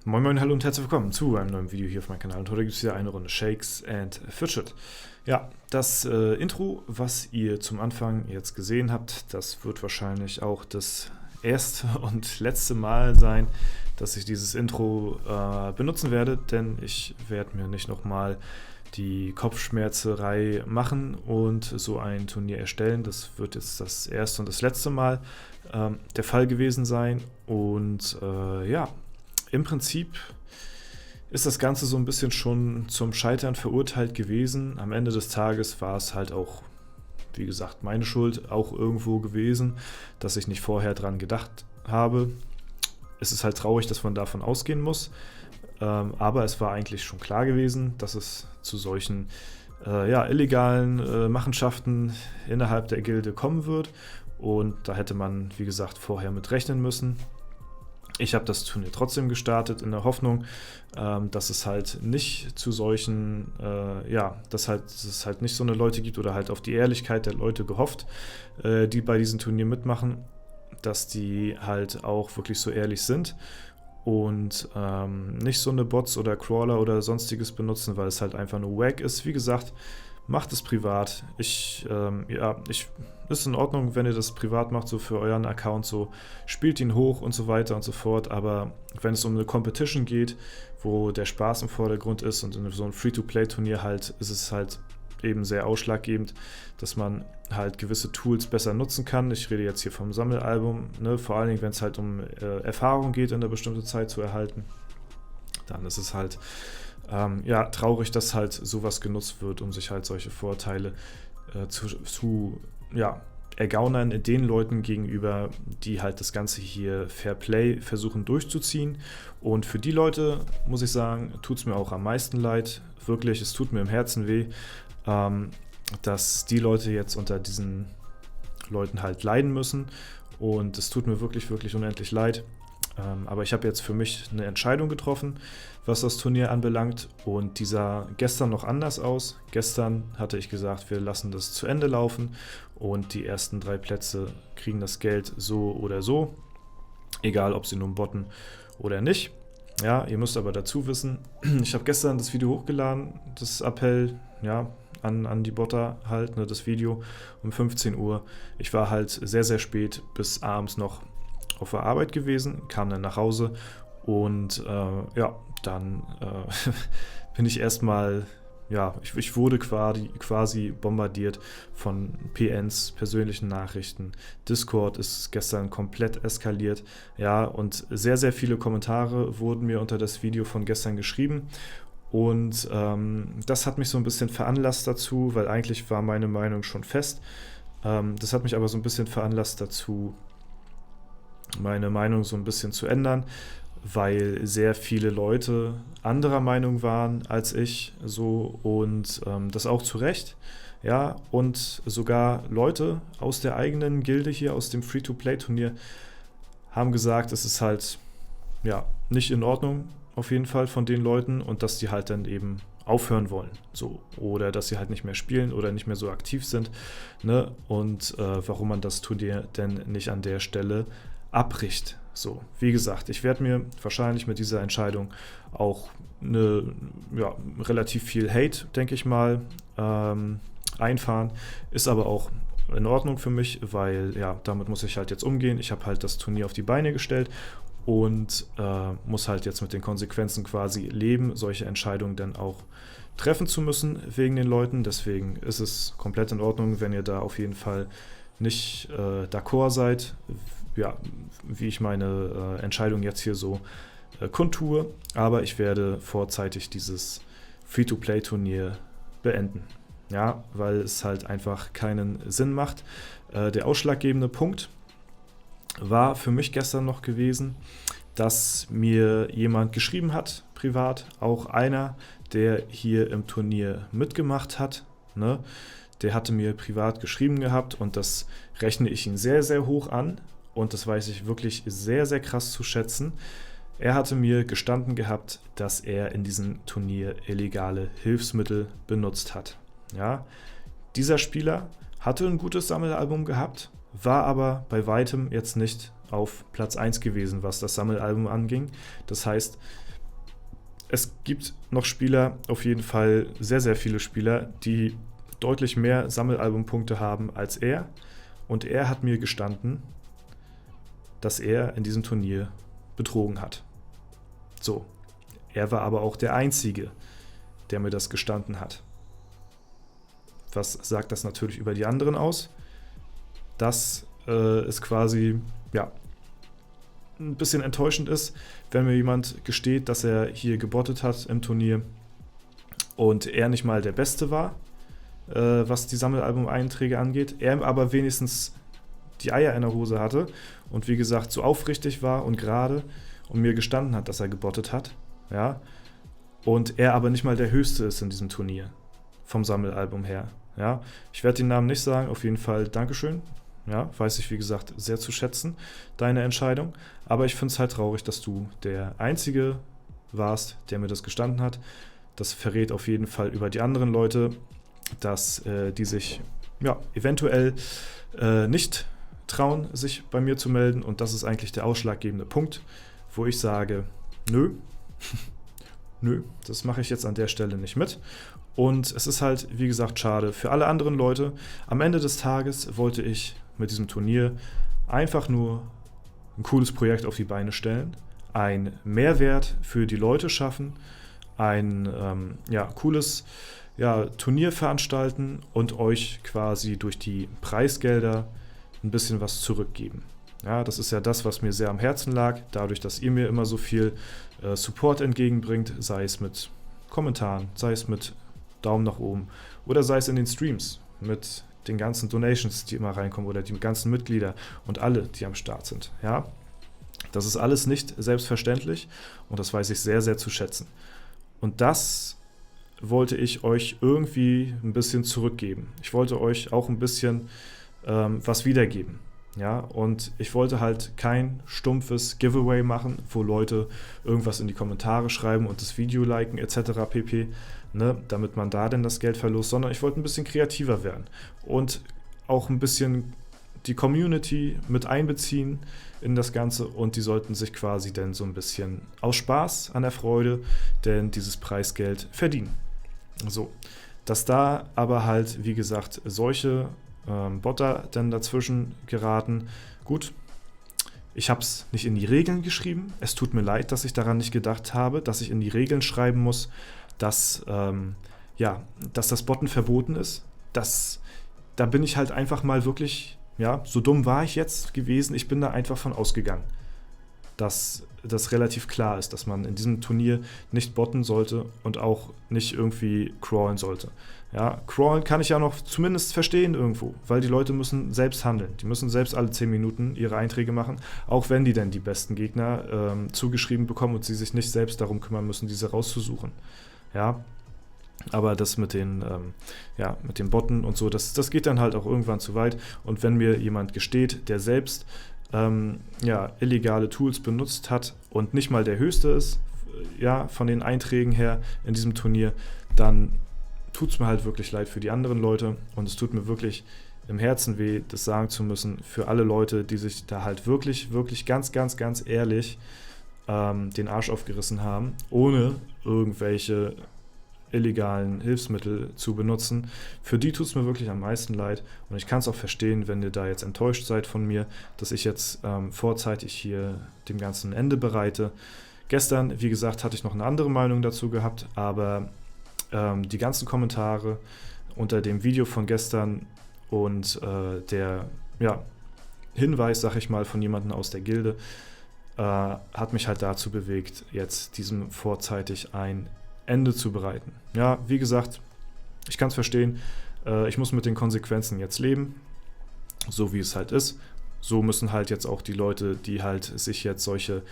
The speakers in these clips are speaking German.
Moin Moin, hallo und herzlich willkommen zu einem neuen Video hier auf meinem Kanal. Und heute gibt es wieder eine Runde Shakes and Fidget. Ja, das Intro, was ihr zum Anfang jetzt gesehen habt, das wird wahrscheinlich auch das erste und letzte Mal sein, dass ich dieses Intro benutzen werde, denn ich werde mir nicht nochmal die Kopfschmerzerei machen und so ein Turnier erstellen. Das wird jetzt das erste und das letzte Mal der Fall gewesen sein. Und ja, im Prinzip ist das Ganze so ein bisschen schon zum Scheitern verurteilt gewesen. Am Ende des Tages war es halt auch, wie gesagt, meine Schuld auch irgendwo gewesen, dass ich nicht vorher dran gedacht habe. Es ist halt traurig, dass man davon ausgehen muss, aber es war eigentlich schon klar gewesen, dass es zu solchen illegalen Machenschaften innerhalb der Gilde kommen wird, und da hätte man, wie gesagt, vorher mit rechnen müssen. Ich habe das Turnier trotzdem gestartet in der Hoffnung, dass es halt nicht zu solchen, dass es halt nicht so eine Leute gibt, oder halt auf die Ehrlichkeit der Leute gehofft, die bei diesem Turnier mitmachen, dass die halt auch wirklich so ehrlich sind und nicht so eine Bots oder Crawler oder sonstiges benutzen, weil es halt einfach nur wack ist. Wie gesagt, macht es privat. Ist in Ordnung, wenn ihr das privat macht, so für euren Account, so spielt ihn hoch und so weiter und so fort, aber wenn es um eine Competition geht, wo der Spaß im Vordergrund ist, und in so einem Free-to-Play-Turnier halt, ist es halt eben sehr ausschlaggebend, dass man halt gewisse Tools besser nutzen kann. Ich rede jetzt hier vom Sammelalbum, ne? Vor allen Dingen, wenn es halt um Erfahrung geht, in einer bestimmten Zeit zu erhalten, dann ist es halt traurig, dass halt sowas genutzt wird, um sich halt solche Vorteile zu ergaunern den Leuten gegenüber, die halt das Ganze hier Fair Play versuchen durchzuziehen. Und für die Leute, muss ich sagen, tut es mir auch am meisten leid. Wirklich, es tut mir im Herzen weh, dass die Leute jetzt unter diesen Leuten halt leiden müssen. Und es tut mir wirklich, wirklich unendlich leid. Aber ich habe jetzt für mich eine Entscheidung getroffen, was das Turnier anbelangt, und die sah gestern noch anders aus. Gestern hatte ich gesagt, wir lassen das zu Ende laufen und die ersten 3 Plätze kriegen das Geld so oder so, egal ob sie nun botten oder nicht. Ja, ihr müsst aber dazu wissen, ich habe gestern das Video hochgeladen, das Appell, ja, an die Botter halt, ne, das Video um 15 Uhr. Ich war halt sehr, sehr spät bis abends noch auf der Arbeit gewesen, kam dann nach Hause und dann bin ich erstmal, ich wurde quasi bombardiert von PNs, persönlichen Nachrichten. Discord ist gestern komplett eskaliert, ja, und sehr, sehr viele Kommentare wurden mir unter das Video von gestern geschrieben. Und das hat mich so ein bisschen veranlasst dazu, weil eigentlich war meine Meinung schon fest. Das hat mich aber so ein bisschen veranlasst dazu, meine Meinung so ein bisschen zu ändern, weil sehr viele Leute anderer Meinung waren als ich, so, und das auch zu Recht, ja, und sogar Leute aus der eigenen Gilde hier, aus dem Free-to-Play-Turnier, haben gesagt, es ist halt, ja, nicht in Ordnung, auf jeden Fall von den Leuten, und dass die halt dann eben aufhören wollen, so, oder dass sie halt nicht mehr spielen oder nicht mehr so aktiv sind, ne, und warum man das Turnier denn nicht an der Stelle abbricht. So, wie gesagt, ich werde mir wahrscheinlich mit dieser Entscheidung auch relativ viel Hate, denke ich mal, einfahren. Ist aber auch in Ordnung für mich, weil ja, damit muss ich halt jetzt umgehen. Ich habe halt das Turnier auf die Beine gestellt und muss halt jetzt mit den Konsequenzen quasi leben, solche Entscheidungen dann auch treffen zu müssen wegen den Leuten. Deswegen ist es komplett in Ordnung, wenn ihr da auf jeden Fall nicht d'accord seid, ja, wie ich meine Entscheidung jetzt hier so kundtue, aber ich werde vorzeitig dieses Free-to-Play-Turnier beenden. Ja, weil es halt einfach keinen Sinn macht. Der ausschlaggebende Punkt war für mich gestern noch gewesen, dass mir jemand geschrieben hat, privat, auch einer, der hier im Turnier mitgemacht hat, ne? Der hatte mir privat geschrieben gehabt, und das rechne ich ihn sehr, sehr hoch an. Und das weiß ich wirklich sehr, sehr krass zu schätzen. Er hatte mir gestanden gehabt, dass er in diesem Turnier illegale Hilfsmittel benutzt hat. Ja, dieser Spieler hatte ein gutes Sammelalbum gehabt, war aber bei weitem jetzt nicht auf Platz 1 gewesen, was das Sammelalbum anging. Das heißt, es gibt noch Spieler, auf jeden Fall sehr, sehr viele Spieler, die deutlich mehr Sammelalbumpunkte haben als er. Und er hat mir gestanden, dass er in diesem Turnier betrogen hat. So, er war aber auch der Einzige, der mir das gestanden hat. Was sagt das natürlich über die anderen aus? Dass es quasi, ja, ein bisschen enttäuschend ist, wenn mir jemand gesteht, dass er hier gebottet hat im Turnier und er nicht mal der Beste war, was die Sammelalbum-Einträge angeht, er aber wenigstens die Eier in der Hose hatte und wie gesagt so aufrichtig war und gerade und mir gestanden hat, dass er gebottet hat, ja, und er aber nicht mal der Höchste ist in diesem Turnier vom Sammelalbum her, ja. Ich werde den Namen nicht sagen, auf jeden Fall Dankeschön. Ja, weiß ich, wie gesagt, sehr zu schätzen, deine Entscheidung. Aber ich finde es halt traurig, dass du der Einzige warst, der mir das gestanden hat. Das verrät auf jeden Fall über die anderen Leute, dass die sich ja, eventuell nicht trauen, sich bei mir zu melden. Und das ist eigentlich der ausschlaggebende Punkt, wo ich sage, nö, nö, das mache ich jetzt an der Stelle nicht mit. Und es ist halt, wie gesagt, schade für alle anderen Leute. Am Ende des Tages wollte ich mit diesem Turnier einfach nur ein cooles Projekt auf die Beine stellen, einen Mehrwert für die Leute schaffen, ein cooles Turnier veranstalten und euch quasi durch die Preisgelder ein bisschen was zurückgeben. Ja, das ist ja das, was mir sehr am Herzen lag, dadurch, dass ihr mir immer so viel Support entgegenbringt, sei es mit Kommentaren, sei es mit Daumen nach oben oder sei es in den Streams mit den ganzen Donations, die immer reinkommen oder die ganzen Mitglieder und alle, die am Start sind. Ja, das ist alles nicht selbstverständlich und das weiß ich sehr, sehr zu schätzen. Und das wollte ich euch irgendwie ein bisschen zurückgeben. Ich wollte euch auch ein bisschen was wiedergeben. Ja, und ich wollte halt kein stumpfes Giveaway machen, wo Leute irgendwas in die Kommentare schreiben und das Video liken etc. pp., ne, damit man da denn das Geld verlost, sondern ich wollte ein bisschen kreativer werden und auch ein bisschen die Community mit einbeziehen in das Ganze und die sollten sich quasi dann so ein bisschen aus Spaß an der Freude denn dieses Preisgeld verdienen. So, dass da aber halt, wie gesagt, solche Botter dann dazwischen geraten. Gut, ich habe es nicht in die Regeln geschrieben. Es tut mir leid, dass ich daran nicht gedacht habe, dass ich in die Regeln schreiben muss, dass das Botten verboten ist. Da bin ich halt einfach mal wirklich, ja, so dumm war ich jetzt gewesen. Ich bin da einfach von ausgegangen, dass das relativ klar ist, dass man in diesem Turnier nicht botten sollte und auch nicht irgendwie crawlen sollte. Ja, crawlen kann ich ja noch zumindest verstehen irgendwo, weil die Leute müssen selbst handeln. Die müssen selbst alle 10 Minuten ihre Einträge machen, auch wenn die dann die besten Gegner zugeschrieben bekommen und sie sich nicht selbst darum kümmern müssen, diese rauszusuchen. Ja, aber das mit den Botten und so, das geht dann halt auch irgendwann zu weit. Und wenn mir jemand gesteht, der selbst illegale Tools benutzt hat und nicht mal der Höchste ist, ja, von den Einträgen her in diesem Turnier, dann tut es mir halt wirklich leid für die anderen Leute und es tut mir wirklich im Herzen weh, das sagen zu müssen, für alle Leute, die sich da halt wirklich, wirklich ganz, ganz, ganz ehrlich den Arsch aufgerissen haben, ohne irgendwelche illegalen Hilfsmittel zu benutzen. Für die tut es mir wirklich am meisten leid und ich kann es auch verstehen, wenn ihr da jetzt enttäuscht seid von mir, dass ich jetzt vorzeitig hier dem ganzen Ende bereite. Gestern, wie gesagt, hatte ich noch eine andere Meinung dazu gehabt, aber die ganzen Kommentare unter dem Video von gestern und der Hinweis, sag ich mal, von jemandem aus der Gilde hat mich halt dazu bewegt, jetzt diesem vorzeitig ein Ende zu bereiten. Ja, wie gesagt, ich kann es verstehen, ich muss mit den Konsequenzen jetzt leben, so wie es halt ist. So müssen halt jetzt auch die Leute, die halt sich jetzt solche,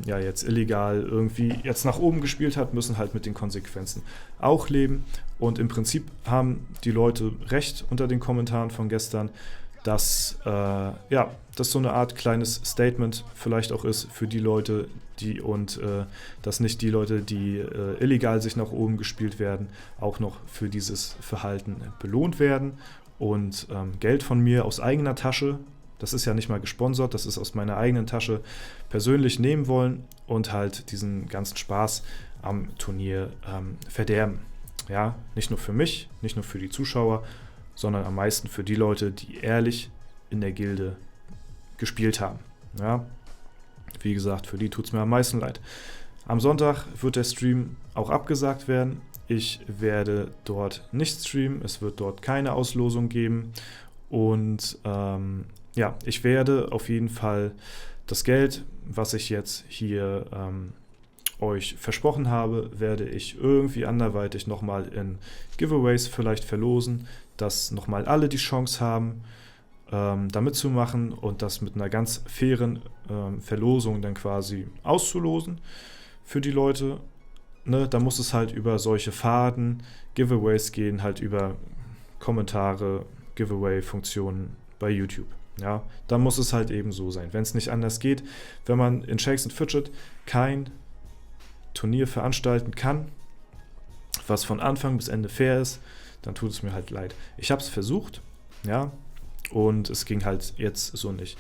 jetzt illegal irgendwie jetzt nach oben gespielt hat, müssen halt mit den Konsequenzen auch leben. Und im Prinzip haben die Leute recht unter den Kommentaren von gestern, dass das so eine Art kleines Statement vielleicht auch ist für die Leute, dass nicht die Leute, die illegal sich nach oben gespielt werden, auch noch für dieses Verhalten belohnt werden und Geld von mir aus eigener Tasche, das ist ja nicht mal gesponsert, das ist aus meiner eigenen Tasche persönlich nehmen wollen und halt diesen ganzen Spaß am Turnier verderben. Ja, nicht nur für mich, nicht nur für die Zuschauer, sondern am meisten für die Leute, die ehrlich in der Gilde gespielt haben. Ja, wie gesagt, für die tut es mir am meisten leid. Am Sonntag wird der Stream auch abgesagt werden. Ich werde dort nicht streamen, es wird dort keine Auslosung geben und ja, ich werde auf jeden Fall das Geld, was ich jetzt hier euch versprochen habe, werde ich irgendwie anderweitig nochmal in Giveaways vielleicht verlosen, dass nochmal alle die Chance haben, da mitzumachen und das mit einer ganz fairen Verlosung dann quasi auszulosen für die Leute. Ne, da muss es halt über solche Faden, Giveaways gehen, halt über Kommentare, Giveaway-Funktionen bei YouTube. Ja, da muss es halt eben so sein. Wenn es nicht anders geht, wenn man in Shakes & Fidget kein Turnier veranstalten kann, was von Anfang bis Ende fair ist, dann tut es mir halt leid. Ich habe es versucht, ja, und es ging halt jetzt so nicht.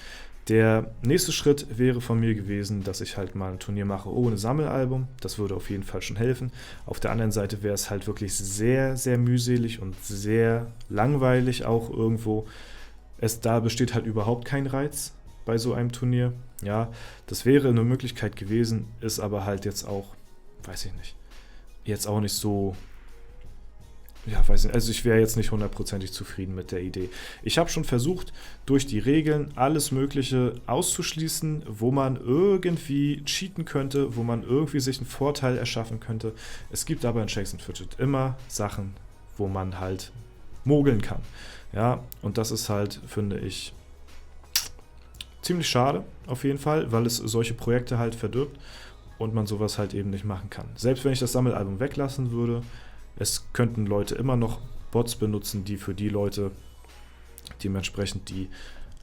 Der nächste Schritt wäre von mir gewesen, dass ich halt mal ein Turnier mache ohne Sammelalbum. Das würde auf jeden Fall schon helfen. Auf der anderen Seite wäre es halt wirklich sehr, sehr mühselig und sehr langweilig auch irgendwo. Da besteht halt überhaupt kein Reiz bei so einem Turnier. Ja, das wäre eine Möglichkeit gewesen, ist aber halt jetzt auch, weiß ich nicht, jetzt auch nicht so, ja, weiß nicht, also ich wäre jetzt nicht hundertprozentig zufrieden mit der Idee. Ich habe schon versucht, durch die Regeln alles Mögliche auszuschließen, wo man irgendwie cheaten könnte, wo man irgendwie sich einen Vorteil erschaffen könnte. Es gibt aber in Shakes & Fidget immer Sachen, wo man halt mogeln kann. Ja, und das ist halt, finde ich, ziemlich schade auf jeden Fall, weil es solche Projekte halt verdirbt und man sowas halt eben nicht machen kann. Selbst wenn ich das Sammelalbum weglassen würde, es könnten Leute immer noch Bots benutzen, die für die Leute dementsprechend die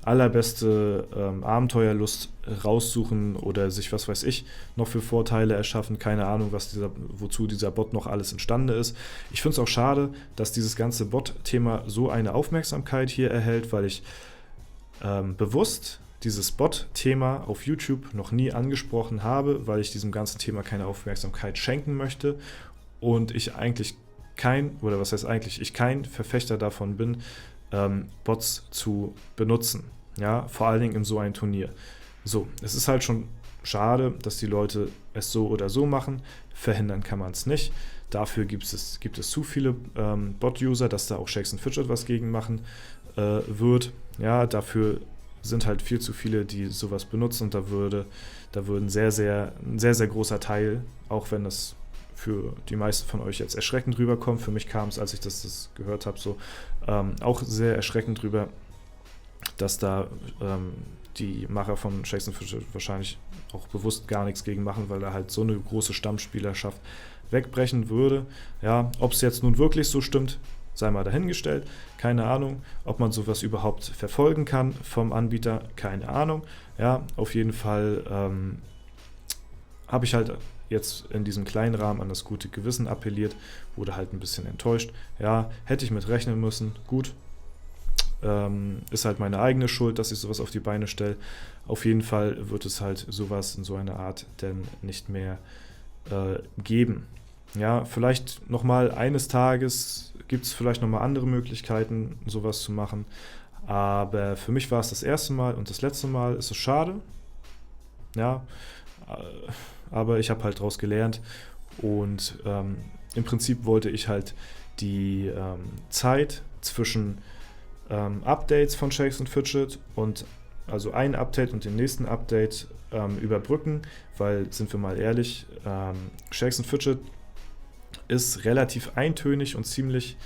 allerbeste Abenteuerlust raussuchen oder sich, was weiß ich, noch für Vorteile erschaffen. Keine Ahnung, wozu dieser Bot noch alles imstande ist. Ich finde es auch schade, dass dieses ganze Bot-Thema so eine Aufmerksamkeit hier erhält, weil ich bewusst dieses Bot-Thema auf YouTube noch nie angesprochen habe, weil ich diesem ganzen Thema keine Aufmerksamkeit schenken möchte und ich eigentlich kein Verfechter davon bin, Bots zu benutzen. Ja, vor allen Dingen in so einem Turnier. So, es ist halt schon schade, dass die Leute es so oder so machen. Verhindern kann man es nicht. Dafür gibt es zu viele Bot-User, dass da auch Shakes & Fidget was gegen machen wird. Ja, dafür sind halt viel zu viele, die sowas benutzen und da würde ein sehr, sehr großer Teil, auch wenn es für die meisten von euch jetzt erschreckend rüberkommt, für mich kam es, als ich das gehört habe, so auch sehr erschreckend rüber, dass da die Macher von Shakes & Fidget wahrscheinlich auch bewusst gar nichts gegen machen, weil da halt so eine große Stammspielerschaft wegbrechen würde. Ja, ob es jetzt nun wirklich so stimmt, sei mal dahingestellt, keine Ahnung. Ob man sowas überhaupt verfolgen kann vom Anbieter, keine Ahnung. Ja, auf jeden Fall habe ich halt jetzt in diesem kleinen Rahmen an das gute Gewissen appelliert, wurde halt ein bisschen enttäuscht. Ja, hätte ich mit rechnen müssen, gut. Ist halt meine eigene Schuld, dass ich sowas auf die Beine stelle. Auf jeden Fall wird es halt sowas in so einer Art denn nicht mehr geben. Ja, vielleicht nochmal eines Tages gibt es vielleicht nochmal andere Möglichkeiten, sowas zu machen. Aber für mich war es das erste Mal und das letzte Mal. Ist es schade. Ja, aber ich habe halt daraus gelernt und im Prinzip wollte ich halt die Zeit zwischen Updates von Shakes & Fidget und also ein Update und den nächsten Update überbrücken, weil, sind wir mal ehrlich, Shakes & Fidget ist relativ eintönig und ziemlich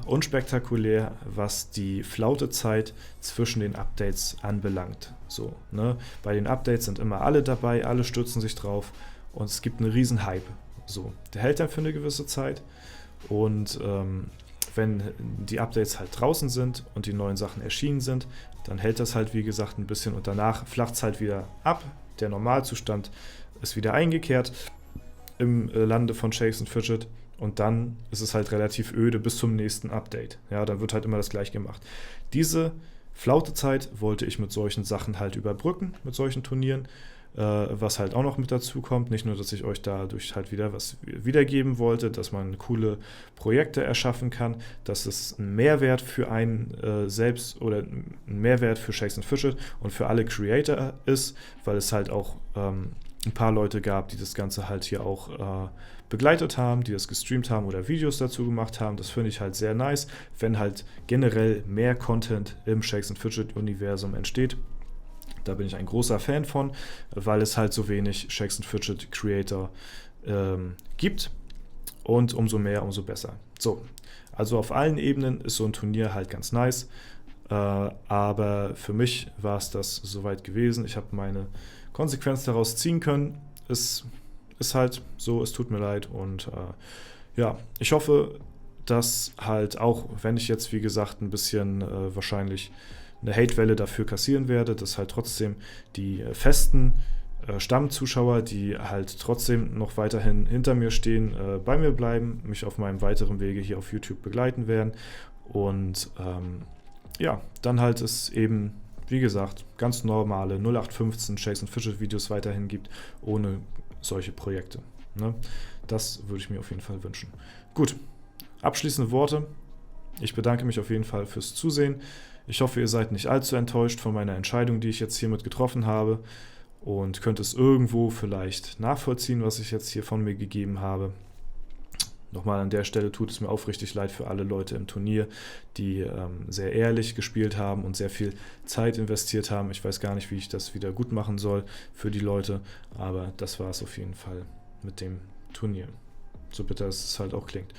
unspektakulär, was die Flautezeit zwischen den Updates anbelangt. So, ne? Bei den Updates sind immer alle dabei, alle stürzen sich drauf und es gibt einen riesen Hype. So, der hält dann für eine gewisse Zeit und wenn die Updates halt draußen sind und die neuen Sachen erschienen sind, dann hält das halt wie gesagt ein bisschen und danach flacht es halt wieder ab. Der Normalzustand ist wieder eingekehrt im Lande von Shakes & Fidget und dann ist es halt relativ öde bis zum nächsten Update. Ja, dann wird halt immer das gleich gemacht. Diese Flautezeit wollte ich mit solchen Sachen halt überbrücken, mit solchen Turnieren. was halt auch noch mit dazu kommt. Nicht nur, dass ich euch dadurch halt wieder was wiedergeben wollte, dass man coole Projekte erschaffen kann, dass es ein Mehrwert für einen selbst oder ein Mehrwert für Shakes & Fidget und für alle Creator ist, weil es halt auch ein paar Leute gab, die das Ganze halt hier auch begleitet haben, die das gestreamt haben oder Videos dazu gemacht haben. Das finde ich halt sehr nice, wenn halt generell mehr Content im Shakes & Fidget-Universum entsteht. Da bin ich ein großer Fan von, weil es halt so wenig Shakes & Fidget Creator gibt. Und umso mehr, umso besser. So, also auf allen Ebenen ist so ein Turnier halt ganz nice. Aber für mich war es das soweit gewesen. Ich habe meine Konsequenz daraus ziehen können. Es ist halt so, es tut mir leid. Und ja, ich hoffe, dass halt auch, wenn ich jetzt, wie gesagt, ein bisschen wahrscheinlich eine Hatewelle dafür kassieren werde, dass halt trotzdem die festen Stammzuschauer, die halt trotzdem noch weiterhin hinter mir stehen, bei mir bleiben, mich auf meinem weiteren Wege hier auf YouTube begleiten werden und ja, dann halt es eben, wie gesagt, ganz normale 0815 Shakes & Fidget Videos weiterhin gibt, ohne solche Projekte. Ne? Das würde ich mir auf jeden Fall wünschen. Gut, abschließende Worte. Ich bedanke mich auf jeden Fall fürs Zusehen. Ich hoffe, ihr seid nicht allzu enttäuscht von meiner Entscheidung, die ich jetzt hiermit getroffen habe und könnt es irgendwo vielleicht nachvollziehen, was ich jetzt hier von mir gegeben habe. Nochmal an der Stelle tut es mir aufrichtig leid für alle Leute im Turnier, die sehr ehrlich gespielt haben und sehr viel Zeit investiert haben. Ich weiß gar nicht, wie ich das wieder gut machen soll für die Leute, aber das war es auf jeden Fall mit dem Turnier. So bitter es halt auch klingt.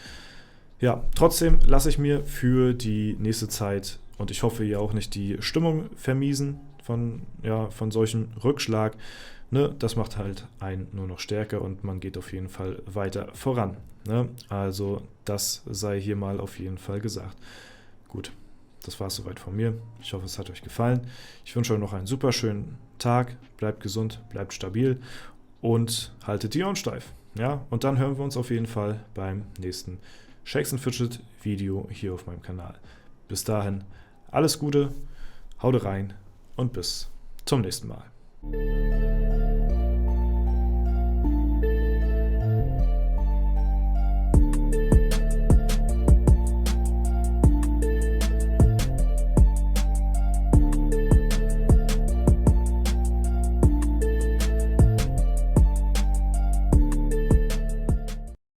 Ja, trotzdem lasse ich mir für die nächste Zeit und ich hoffe, ihr auch nicht die Stimmung vermiesen von solchem Rückschlag. Ne? Das macht halt einen nur noch stärker und man geht auf jeden Fall weiter voran. Ne? Also das sei hier mal auf jeden Fall gesagt. Gut, das war es soweit von mir. Ich hoffe, es hat euch gefallen. Ich wünsche euch noch einen super schönen Tag. Bleibt gesund, bleibt stabil und haltet die Ohren steif. Ja? Und dann hören wir uns auf jeden Fall beim nächsten Shakes & Fidget Video hier auf meinem Kanal. Bis dahin, alles Gute, haut rein und bis zum nächsten Mal.